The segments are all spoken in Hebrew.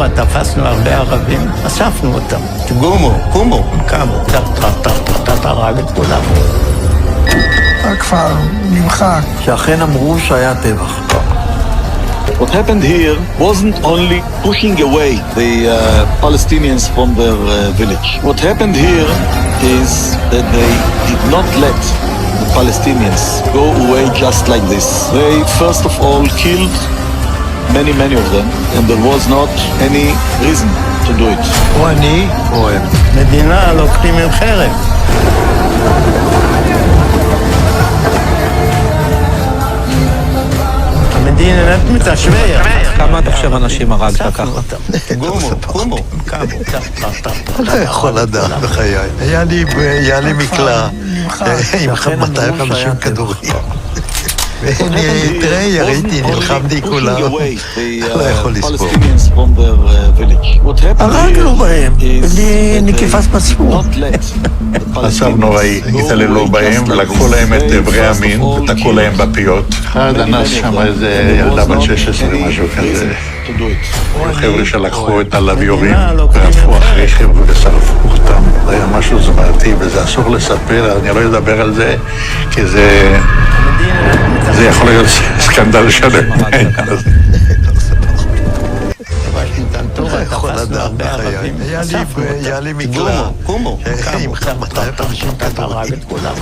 טנטורה תפסנו הרבה ערבים, אספנו אותם. קומו, קמו, הרג את כולם. הכפר נמחק. שאכן אמרו שהיה טבח. What happened here wasn't only pushing away the Palestinians from their village. What happened here is that they did not let the Palestinians go away just like this. They first of all killed many of them, and there was not any reason to do it. או אני או הם. מדינה לוקחים עם חרב. המדינה מתשווה. כמה אתה חושב אנשים הרגת ככה? קומו, קמו. לא יכול לדעת בחיי. היה לי מקלע עם 250 כדורים. תראה, יריתי, נלחמתי כולם. לא יכול לספור. הרגנו בהם, בלי נקיפת מצפון. מצב נוראי, התעללו בהם ולקחו להם את איברי המין ותקעו להם בפיות. אחד אנס שם איזה ילדה בת 16 משהו כזה. היו חבר'ה שלקחו את הלוויורים ועפו אחרי חבר'ה ושרפו אותם. זה היה משהו זוועתי וזה אסור לספר, אני לא אדבר על זה כי זה יכול להיות סקנדל שלם. טנטורה תפסנו הרבה ערבים, היה לי מקלע קומו, עם 250 כדורים. הרג את כולם.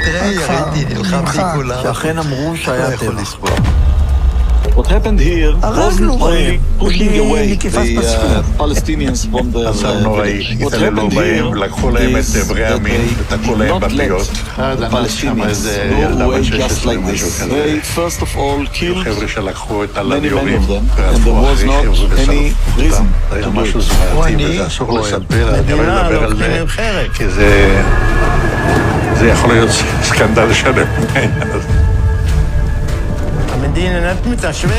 תראה, יריתי, נלחמתי כולם. שאכן אמרו שהיה טבח. What happened here wasn't only pushing away נקיפת the Palestinians from their מצב נוראי, village. What התעללו happened בהם here ולקחו להם את is איברי that המין they ותקעו did להם not let בפיות. אחד the אנס שם Palestinians איזה go ילדה בת away 16 just like משהו this. כזה. They first of all killed חבר'ה שלקחו את many הלוויורים of them, and there ועפו was אחרי not חבר'ה any ושרפו reason אותם. זה היה to do משהו it. זוועתי וזה אסור לספר, אני לא אדבר על זה כי זה יכול להיות סקנדל שלם. המדינה מתשווה.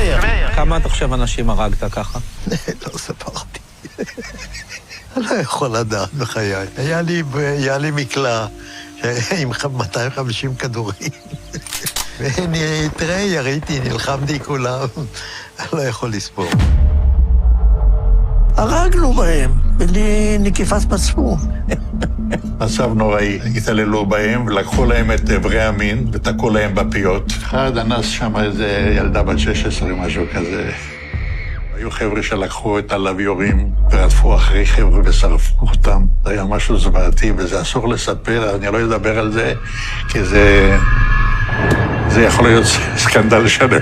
כמה אתה חושב אנשים הרגת ככה? לא ספרתי. לא יכול לדעת בחיי. היה לי מקלע עם 250 כדורים. תראה, יריתי, נלחמתי כולם. לא יכול לספור. הרגנו בהם, בלי נקיפת מצפון. מצב נוראי, התעללו בהם ולקחו להם את איברי המין ותקעו להם בפיות. אחד אנס שם איזה ילדה בת 16 משהו כזה. היו חבר'ה שלקחו את הלוויורים ורדפו אחרי חבר'ה ושרפו אותם. זה היה משהו זוועתי וזה אסור לספר, אני לא אדבר על זה כי זה יכול להיות סקנדל שלם.